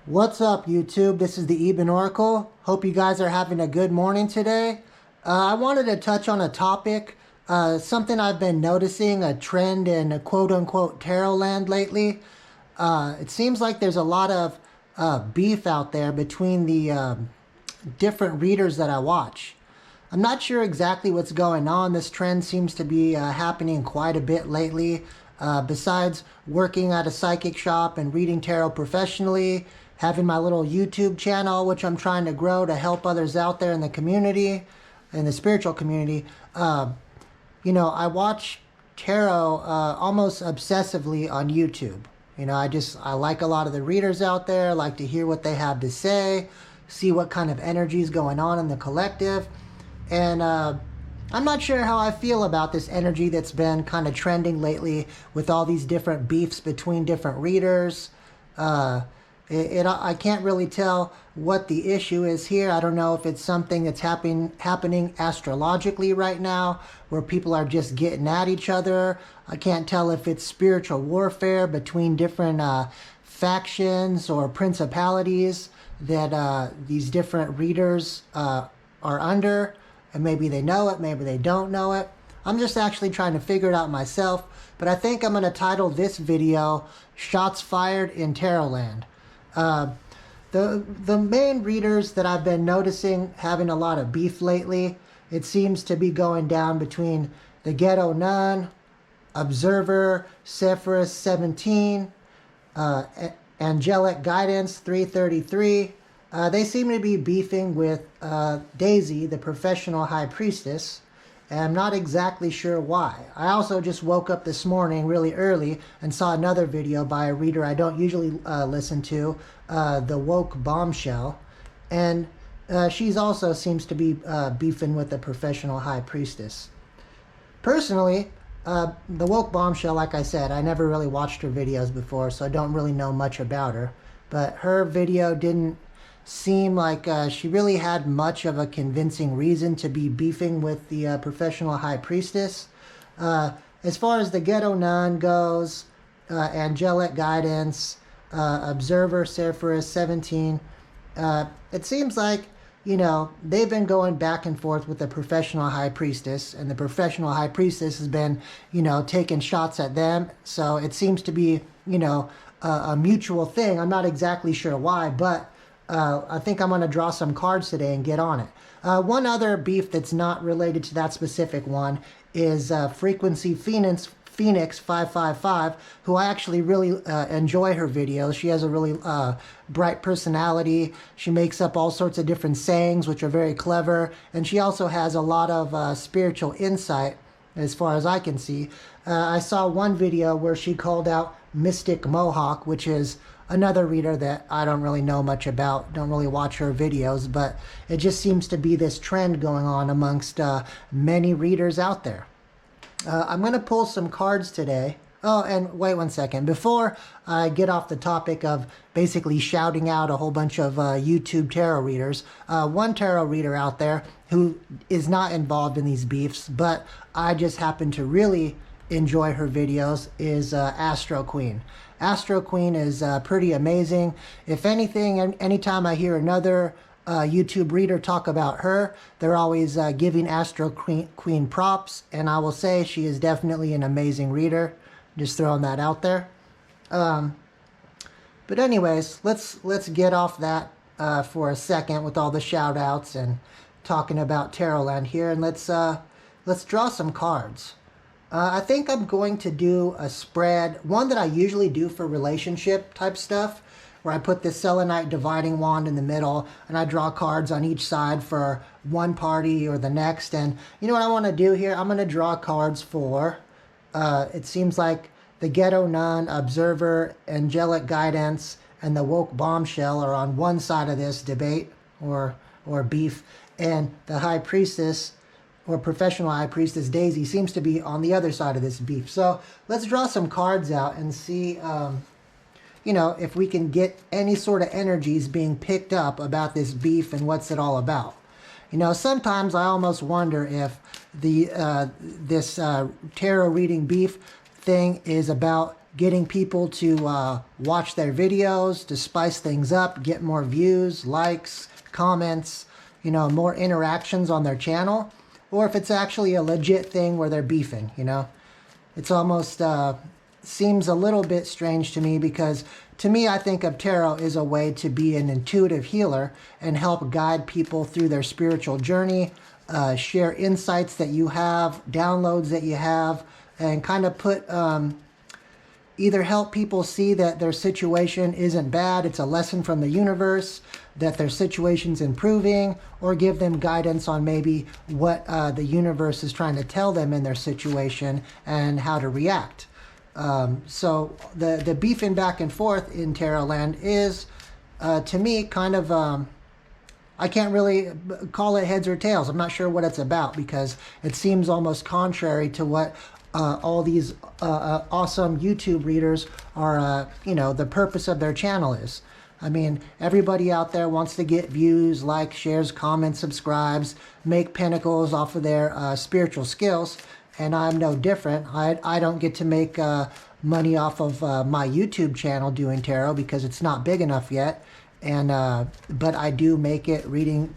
What's up, YouTube? This is the Eben Oracle. Hope you guys are having a good morning today. I wanted to touch on a topic, something I've been noticing, a trend in quote-unquote Tarotland lately. It seems like there's a lot of beef out there between the different readers that I watch. I'm not sure exactly what's going on. This trend seems to be happening quite a bit lately. Besides working at a psychic shop and reading tarot professionally, having my little YouTube channel, which I'm trying to grow to help others out there in the community, in the spiritual community, I watch tarot almost obsessively on YouTube. I like a lot of the readers out there, I like to hear what they have to say, see what kind of energy is going on in the collective. And I'm not sure how I feel about this energy that's been kind of trending lately with all these different beefs between different readers. I can't really tell what the issue is here. I don't know if it's something that's happening astrologically right now, where people are just getting at each other. I can't tell if it's spiritual warfare between different factions or principalities that these different readers are under. And maybe they know it, maybe they don't know it. I'm just actually trying to figure it out myself. But I think I'm going to title this video, Shots Fired in Tarotland. The main readers that I've been noticing having a lot of beef lately, it seems to be going down between the Ghetto Nun, Observer, Sephirus 17, Angelic Guidance 333. They seem to be beefing with Daisy, the professional high priestess, and I'm not exactly sure why. I also just woke up this morning really early and saw another video by a reader I don't usually listen to, the Woke Bombshell, and she's also seems to be beefing with the professional high priestess. Personally, the Woke Bombshell, like I said, I never really watched her videos before, so I don't really know much about her, but her video didn't seem like she really had much of a convincing reason to be beefing with the professional high priestess. As far as the Ghetto Nun goes, Angelic Guidance, Observer, Sephirus 17, it seems like, they've been going back and forth with the professional high priestess, and the professional high priestess has been, taking shots at them. So it seems to be, a mutual thing. I'm not exactly sure why, but I think I'm going to draw some cards today and get on it. One other beef that's not related to that specific one is Frequency Phoenix 555, who I actually really enjoy her videos. She has a really bright personality. She makes up all sorts of different sayings, which are very clever. And she also has a lot of spiritual insight, as far as I can see. I saw one video where she called out Mystic Mohawk, which is another reader that I don't really know much about, don't really watch her videos, but it just seems to be this trend going on amongst many readers out there. I'm going to pull some cards today. Oh, and wait one second. Before I get off the topic of basically shouting out a whole bunch of YouTube tarot readers, one tarot reader out there who is not involved in these beefs, but I just happen to really enjoy her videos, is Astro Queen. Astro Queen is pretty amazing. If anything, anytime I hear another YouTube reader talk about her, they're always giving Astro Queen props, and I will say she is definitely an amazing reader. Just throwing that out there. But anyways, let's get off that for a second with all the shout outs and talking about Tarotland here, and let's draw some cards. I think I'm going to do a spread, one that I usually do for relationship type stuff, where I put this selenite dividing wand in the middle and I draw cards on each side for one party or the next. And you know what I want to do here? I'm going to draw cards for, it seems like the Ghetto Nun, Observer, Angelic Guidance, and the Woke Bombshell are on one side of this debate or beef, and the High Priestess, or professional high priestess Daisy, seems to be on the other side of this beef. So let's draw some cards out and see, if we can get any sort of energies being picked up about this beef and what's it all about. Sometimes I almost wonder if this tarot reading beef thing is about getting people to watch their videos, to spice things up, get more views, likes, comments, you know, more interactions on their channel, or if it's actually a legit thing where they're beefing, you know. It's almost seems a little bit strange to me, because to me, I think of tarot as a way to be an intuitive healer and help guide people through their spiritual journey, share insights that you have, downloads that you have, and kind of put either help people see that their situation isn't bad, it's a lesson from the universe, that their situation's improving, or give them guidance on maybe what the universe is trying to tell them in their situation and how to react. So the beefing back and forth in Tarotland is, to me, kind of, I can't really call it heads or tails. I'm not sure what it's about, because it seems almost contrary to what all these awesome YouTube readers are, you know, the purpose of their channel is. I mean, everybody out there wants to get views, likes, shares, comments, subscribes, make pinnacles off of their spiritual skills, and I'm no different. I don't get to make money off of my YouTube channel doing tarot, because it's not big enough yet, and but I do make it reading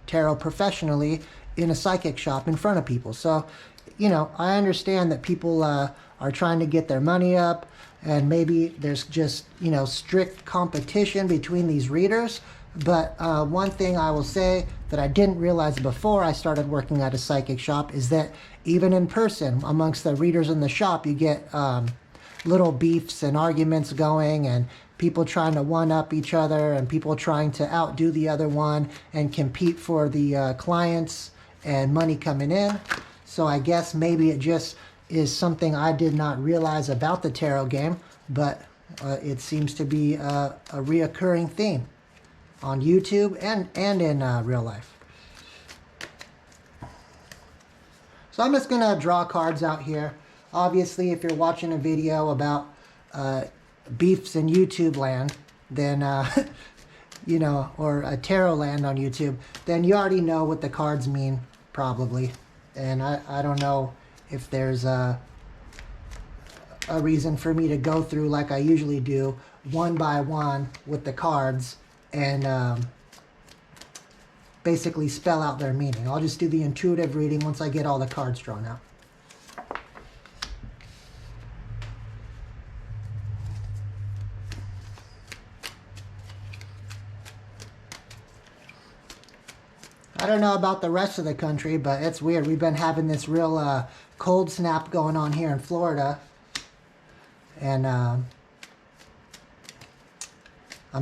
tarot professionally in a psychic shop in front of people. So, you know, I understand that people are trying to get their money up, and maybe there's just, you know, strict competition between these readers. But one thing I will say that I didn't realize before I started working at a psychic shop is that even in person, amongst the readers in the shop, you get little beefs and arguments going, and people trying to one-up each other, and people trying to outdo the other one and compete for the clients and money coming in. So I guess maybe it just is something I did not realize about the tarot game, but it seems to be a reoccurring theme on YouTube and in real life. So I'm just going to draw cards out here. Obviously, if you're watching a video about beefs in YouTube land, then, you know, or a tarot land on YouTube, then you already know what the cards mean, probably. And I don't know if there's a reason for me to go through, like I usually do, one by one with the cards and basically spell out their meaning. I'll just do the intuitive reading once I get all the cards drawn out. I don't know about the rest of the country, but it's weird. We've been having this real cold snap going on here in Florida. And I'm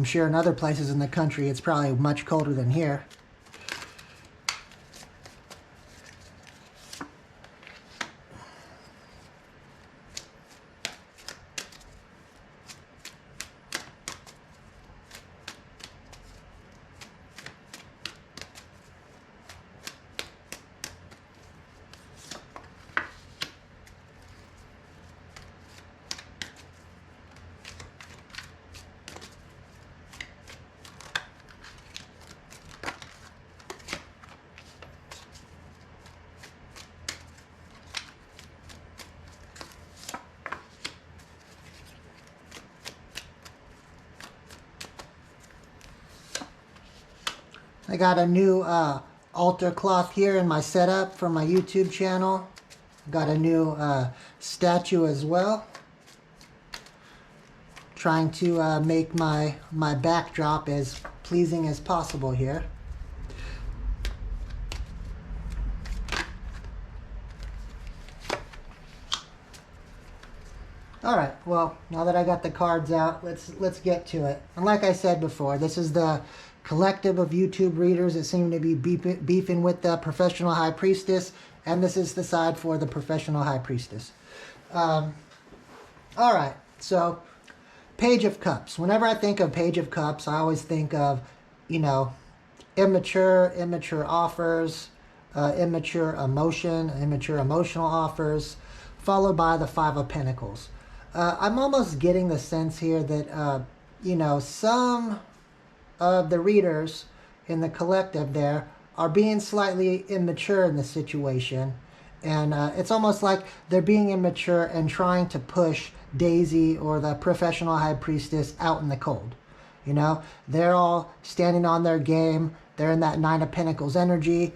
sure in other places in the country it's probably much colder than here. I got a new altar cloth here in my setup for my YouTube channel. Got a new statue as well. Trying to make my backdrop as pleasing as possible here. Alright, well, now that I got the cards out, let's get to it. And like I said before, this is the collective of YouTube readers that seem to be beefing with the professional high priestess, and this is the side for the professional high priestess. Alright, so Page of Cups. Whenever I think of Page of Cups, I always think of, you know, immature offers, immature emotional offers, followed by the Five of Pentacles. I'm almost getting the sense here that, you know, some of the readers in the collective there are being slightly immature in the situation. And it's almost like they're being immature and trying to push Daisy or the professional high priestess out in the cold. You know, they're all standing on their game. They're in that Nine of Pentacles energy,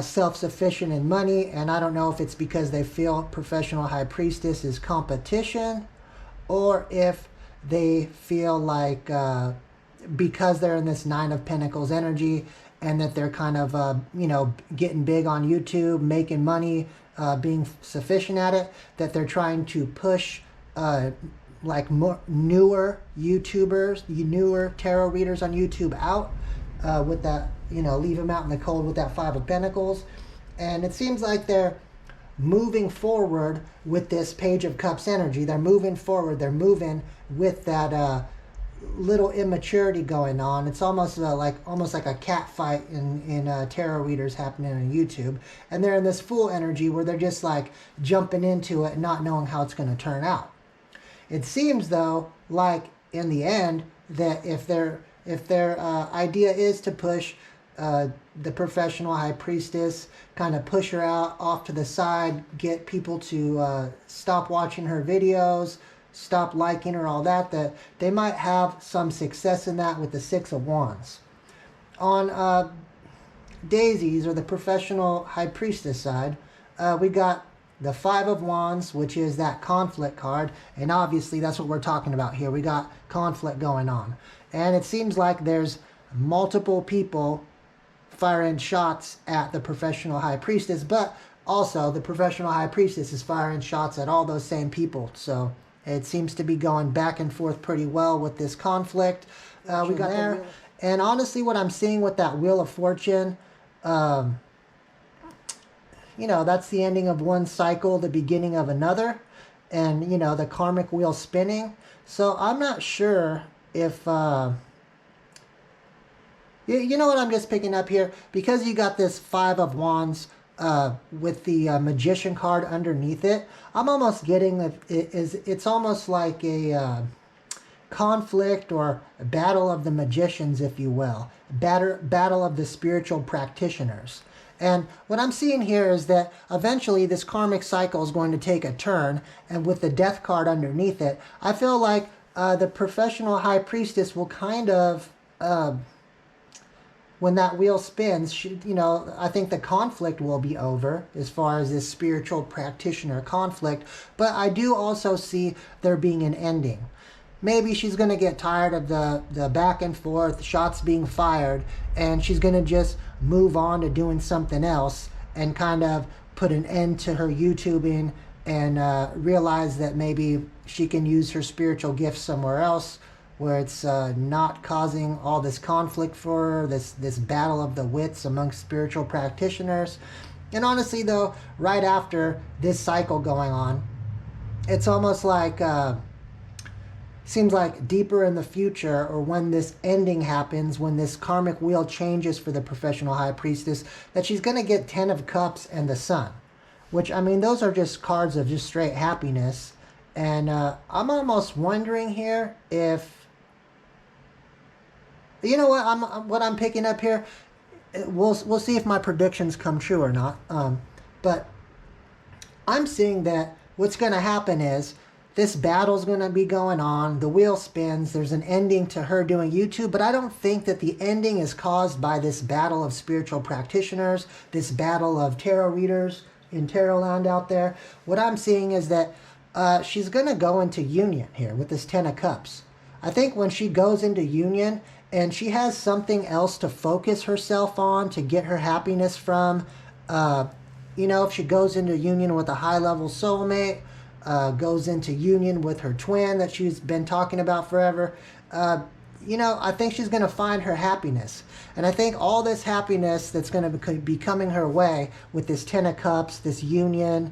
self-sufficient in money. And I don't know if it's because they feel professional high priestess is competition, or if they feel like because they're in this Nine of Pentacles energy and that they're kind of, you know, getting big on YouTube, making money, being sufficient at it, that they're trying to push like more newer YouTubers, newer tarot readers on YouTube out with that, you know, leave them out in the cold with that Five of Pentacles. And it seems like they're moving forward with this Page of Cups energy. They're moving forward. They're moving with that little immaturity going on. It's almost like a cat fight in tarot readers happening on YouTube. And they're in this Fool energy where they're just like jumping into it and not knowing how it's going to turn out. It seems though like in the end that if their idea is to push the professional high priestess, kind of push her out off to the side, get people to stop watching her videos, stop liking her, all that, that they might have some success in that with the Six of Wands. On Daisy's, or the professional high priestess side, we got the Five of Wands, which is that conflict card, and obviously that's what we're talking about here. We got conflict going on, and it seems like there's multiple people firing shots at the professional high priestess, but also the professional high priestess is firing shots at all those same people. So it seems to be going back and forth pretty well with this conflict. We got there. And honestly, what I'm seeing with that Wheel of Fortune, you know, that's the ending of one cycle, the beginning of another. And, you know, the karmic wheel spinning. So I'm not sure if... you know what I'm just picking up here? Because you got this Five of Wands with the Magician card underneath it, I'm almost getting it's almost like a conflict or a battle of the magicians, if you will. Battle of the spiritual practitioners. And what I'm seeing here is that eventually this karmic cycle is going to take a turn, and with the Death card underneath it, I feel like the professional high priestess will kind of... when that wheel spins, you know, I think the conflict will be over as far as this spiritual practitioner conflict. But I do also see there being an ending. Maybe she's going to get tired of the back and forth, shots being fired, and she's going to just move on to doing something else and kind of put an end to her YouTubing and realize that maybe she can use her spiritual gifts somewhere else, where it's not causing all this conflict for her, this battle of the wits amongst spiritual practitioners. And honestly, though, right after this cycle going on, it's almost like, seems like deeper in the future, or when this ending happens, when this karmic wheel changes for the professional high priestess, that she's going to get 10 of Cups and the Sun. Which, I mean, those are just cards of just straight happiness. And I'm almost wondering here if... You know what I'm picking up here? We'll see if my predictions come true or not. But I'm seeing that what's going to happen is this battle's going to be going on. The wheel spins. There's an ending to her doing YouTube. But I don't think that the ending is caused by this battle of spiritual practitioners, this battle of tarot readers in Tarotland out there. What I'm seeing is that she's going to go into union here with this 10 of Cups. I think when she goes into union and she has something else to focus herself on, to get her happiness from, you know, if she goes into union with a high-level soulmate, goes into union with her twin that she's been talking about forever, you know, I think she's going to find her happiness. And I think all this happiness that's going to be coming her way with this 10 of Cups, this union,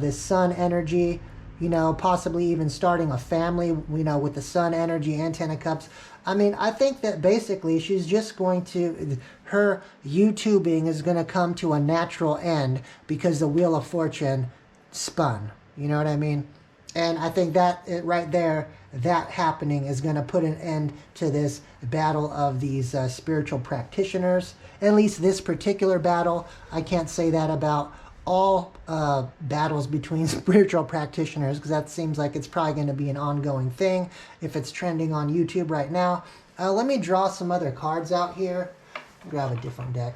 this Sun energy, you know, possibly even starting a family, you know, with the Sun energy and 10 of Cups. I mean, I think that basically she's just going to, her YouTubing is going to come to a natural end because the Wheel of Fortune spun. You know what I mean? And I think that right there, that happening is going to put an end to this battle of these spiritual practitioners. At least this particular battle. I can't say that about all battles between spiritual practitioners, because that seems like it's probably going to be an ongoing thing if it's trending on YouTube right now. Let me draw some other cards out here. Grab a different deck.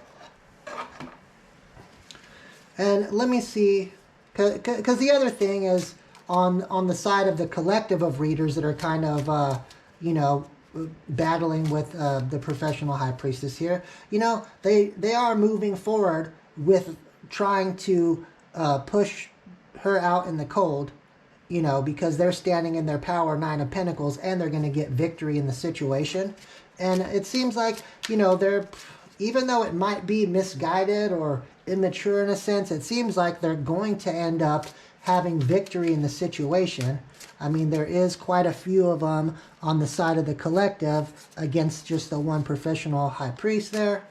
And let me see, because the other thing is on the side of the collective of readers that are kind of, you know, battling with the professional high priestess here, you know, they are moving forward with trying to push her out in the cold, you know, because they're standing in their power, Nine of Pentacles, and they're going to get victory in the situation. And it seems like, you know, they're, even though it might be misguided or immature in a sense, it seems like they're going to end up having victory in the situation. I mean, there is quite a few of them on the side of the collective against just the one professional high priest there.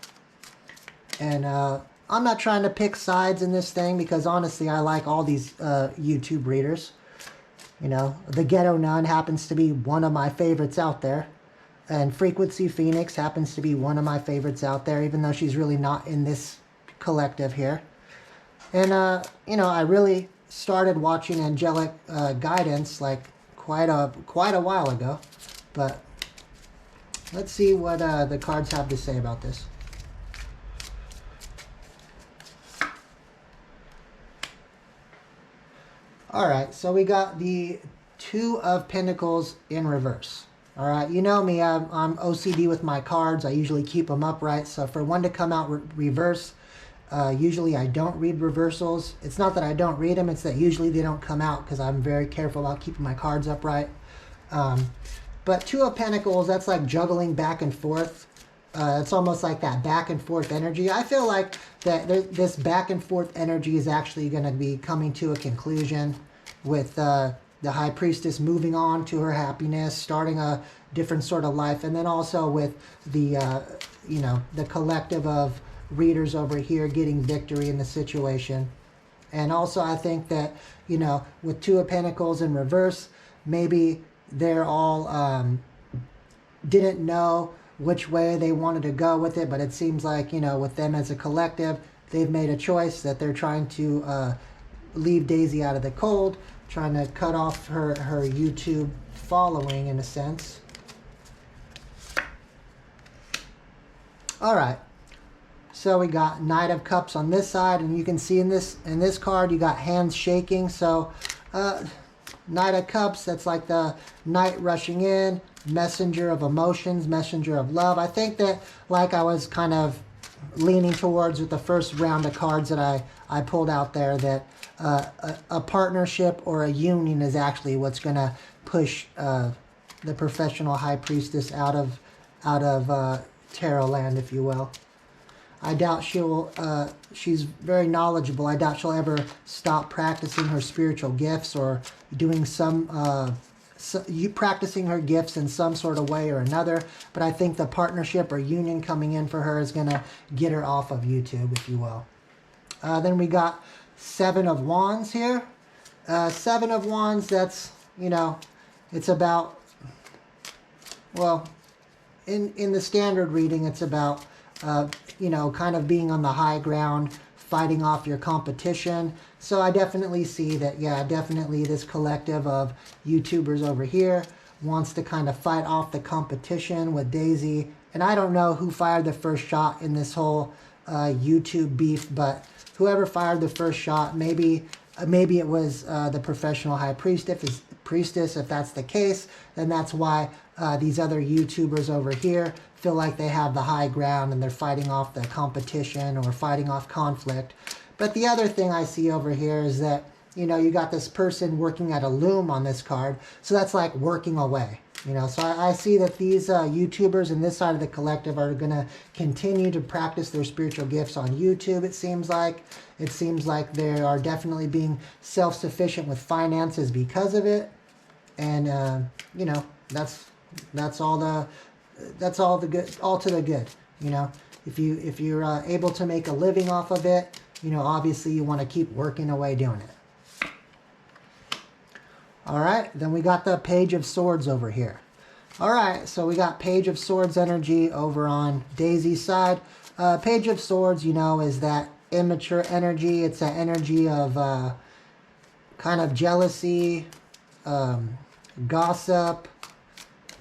And I'm not trying to pick sides in this thing, because honestly, I like all these YouTube readers. You know, the Ghetto Nun happens to be one of my favorites out there. And Frequency Phoenix happens to be one of my favorites out there, even though she's really not in this collective here. And, you know, I really started watching angelic guidance like quite a while ago. But let's see what the cards have to say about this. All right, so we got the Two of Pentacles in reverse. All right, you know me, I'm OCD with my cards. I usually keep them upright. So for one to come out reverse, usually I don't read reversals. It's not that I don't read them, it's that usually they don't come out because I'm very careful about keeping my cards upright. But Two of Pentacles, that's like juggling back and forth. It's almost like that back and forth energy. I feel like that this back and forth energy is actually going to be coming to a conclusion with the High Priestess moving on to her happiness, starting a different sort of life, and then also with the, you know, the collective of readers over here getting victory in the situation. And also I think that, you know, with Two of Pentacles in reverse, maybe they're all didn't know which way they wanted to go with it, but it seems like, you know, with them as a collective, they've made a choice that they're trying to leave Daisy out of the cold, trying to cut off her YouTube following in a sense. All right, so we got Knight of Cups on this side, and you can see in this card you got hands shaking. So Knight of Cups, that's like the knight rushing in, messenger of emotions, messenger of love. I think that, like I was kind of leaning towards with the first round of cards that I pulled out there, that a partnership or a union is actually what's going to push the professional high priestess out of Tarotland, if you will. I doubt she's very knowledgeable. I doubt she'll ever stop practicing her spiritual gifts or doing practicing her gifts in some sort of way or another. But I think the partnership or union coming in for her is going to get her off of YouTube, if you will. Then we got Seven of Wands here. Seven of Wands, that's, you know, it's about, well, in the standard reading, it's about, you know, kind of being on the high ground, fighting off your competition. So I definitely see that, yeah, definitely this collective of YouTubers over here wants to kind of fight off the competition with Daisy. And I don't know who fired the first shot in this whole YouTube beef, but whoever fired the first shot, maybe it was the professional high priestess. If that's the case, then that's why these other YouTubers over here feel like they have the high ground and they're fighting off the competition or fighting off conflict. But the other thing I see over here is that, you know, you got this person working at a loom on this card. So that's like working away, you know. So I see that these YouTubers in this side of the collective are going to continue to practice their spiritual gifts on YouTube, it seems like. It seems like they are definitely being self-sufficient with finances because of it. And, you know, that's all the good, all to the good, you know. If you're able to make a living off of it, you know, obviously you want to keep working away doing it. All right, then we got the Page of Swords over here. All right, so we got Page of Swords energy over on Daisy's side. Page of Swords, you know, is that immature energy. It's an energy of kind of jealousy, gossip,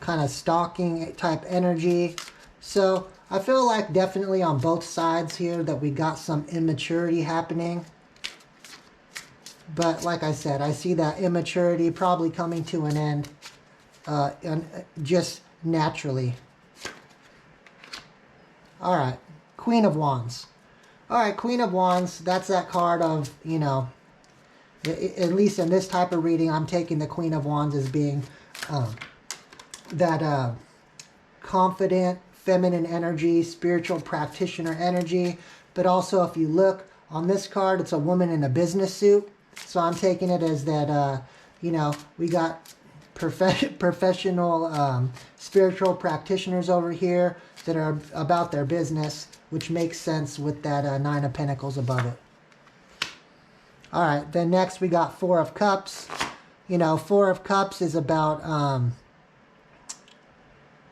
kind of stalking type energy. So I feel like definitely on both sides here that we got some immaturity happening. But like I said, I see that immaturity probably coming to an end just naturally. All right, Queen of Wands. All right, Queen of Wands, that's that card of, you know, at least in this type of reading, I'm taking the Queen of Wands as being that confident, feminine energy, spiritual practitioner energy. But also, if you look on this card, it's a woman in a business suit. So I'm taking it as that, you know, we got professional spiritual practitioners over here that are about their business, which makes sense with that Nine of Pentacles above it. All right, then next we got Four of Cups. You know, Four of Cups is about a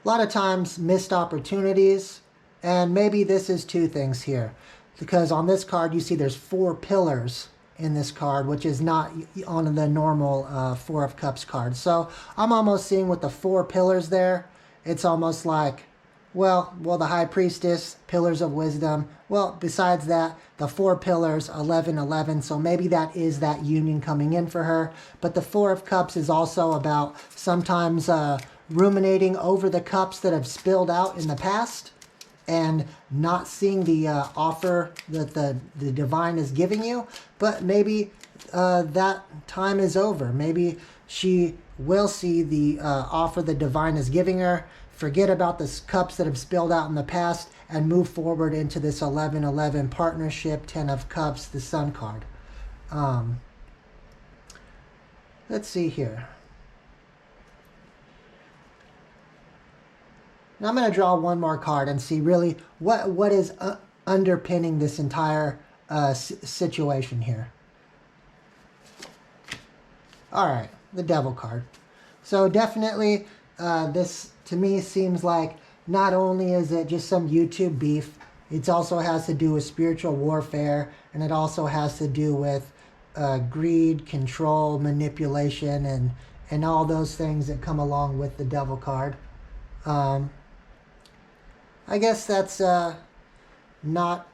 lot of times missed opportunities. And maybe this is two things here. Because on this card, you see there's 4 pillars in this card, which is not on the normal Four of Cups card. So I'm almost seeing with the 4 pillars there, it's almost like, well, the High Priestess, pillars of wisdom. Well, besides that, the 4 pillars, 11, 11. So maybe that is that union coming in for her. But the Four of Cups is also about sometimes ruminating over the cups that have spilled out in the past and not seeing the offer that the divine is giving you. But maybe that time is over. Maybe she will see the offer the divine is giving her, forget about the cups that have spilled out in the past, and move forward into this 11-11 partnership, 10 of Cups, the Sun card. Let's see here. Now I'm going to draw one more card and see really what is underpinning this entire situation here. All right, the Devil card. So definitely this to me seems like not only is it just some YouTube beef, it also has to do with spiritual warfare, and it also has to do with greed, control, manipulation, and all those things that come along with the Devil card. I guess that's not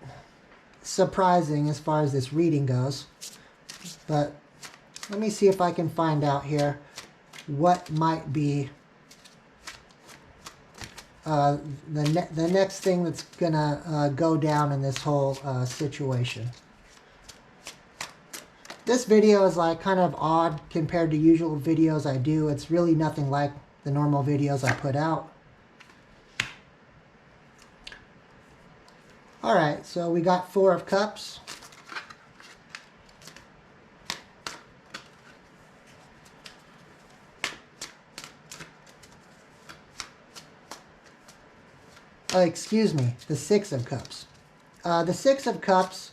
surprising as far as this reading goes. But let me see if I can find out here what might be the next thing that's going to go down in this whole situation. This video is like kind of odd compared to usual videos I do. It's really nothing like the normal videos I put out. All right, so we got Four of Cups. Excuse me, the Six of Cups. The Six of Cups,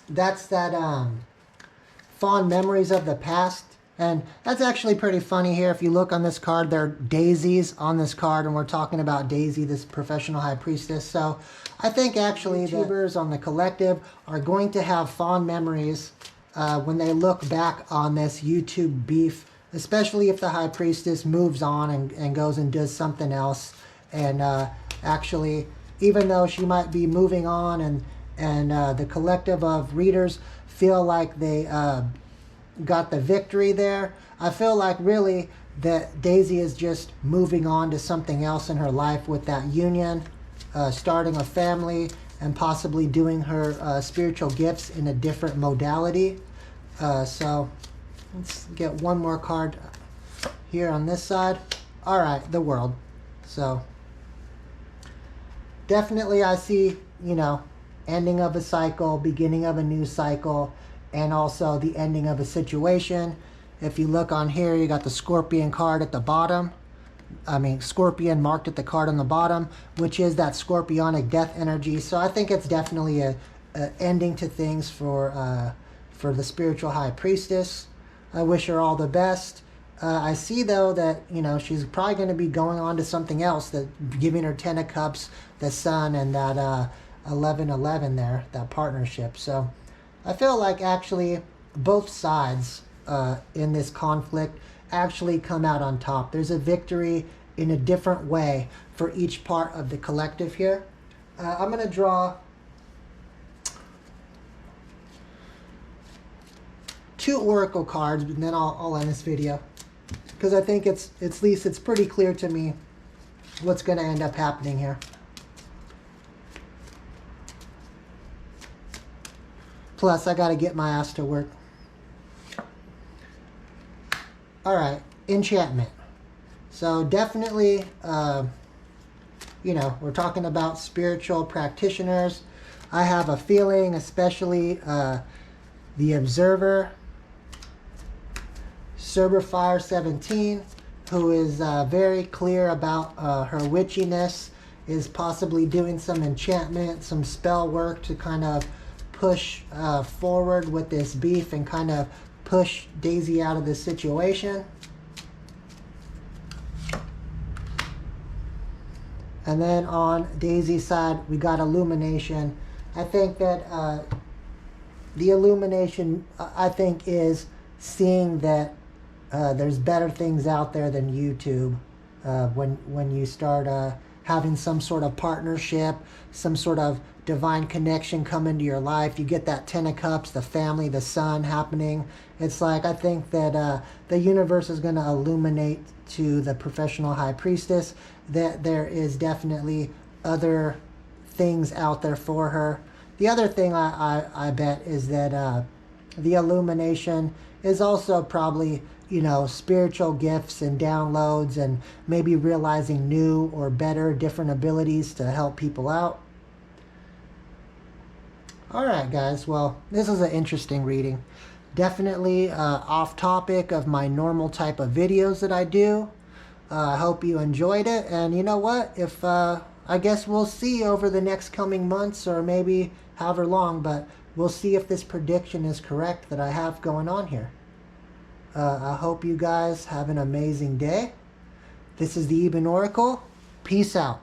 that's that fond memories of the past. And that's actually pretty funny here. If you look on this card, there are daisies on this card, and we're talking about Daisy, this professional high priestess. So I think actually YouTubers on the collective are going to have fond memories when they look back on this YouTube beef, especially if the high priestess moves on and goes and does something else. And actually, even though she might be moving on and the collective of readers feel like they got the victory there, I feel like really that Daisy is just moving on to something else in her life with that union, starting a family, and possibly doing her spiritual gifts in a different modality. So let's get one more card here on this side. All right, the World. So definitely I see, you know, ending of a cycle, beginning of a new cycle, and also the ending of a situation. If you look on here, you got the Scorpion card at the bottom. I mean, Scorpion marked at the card on the bottom, which is that scorpionic death energy. So I think it's definitely a ending to things for the spiritual high priestess. I wish her all the best. I see, though, that, you know, she's probably going to be going on to something else, that giving her 10 of Cups, the Sun, and that 1111 there, that partnership. So I feel like actually both sides in this conflict actually come out on top. There's a victory in a different way for each part of the collective here. I'm going to draw 2 oracle cards, and then I'll end this video, because I think it's at least it's pretty clear to me what's going to end up happening here. Plus, I got to get my ass to work. All right, enchantment. So definitely, you know, we're talking about spiritual practitioners. I have a feeling, especially the observer, Fire 17, who is very clear about her witchiness, is possibly doing some enchantment, some spell work to kind of push forward with this beef and kind of push Daisy out of this situation. And then on Daisy's side, we got illumination. I think that the illumination, I think, is seeing that there's better things out there than YouTube. When you start having some sort of partnership, some sort of divine connection come into your life, you get that 10 of Cups, the family, the son happening. It's like, I think that the universe is going to illuminate to the professional high priestess that there is definitely other things out there for her. The other thing I bet is that the illumination is also probably, you know, spiritual gifts and downloads, and maybe realizing new or better, different abilities to help people out. All right, guys. Well, this is an interesting reading. Definitely off topic of my normal type of videos that I do. I hope you enjoyed it. And you know what? If I guess we'll see over the next coming months, or maybe however long, but we'll see if this prediction is correct that I have going on here. I hope you guys have an amazing day. This is the Eben Oracle. Peace out.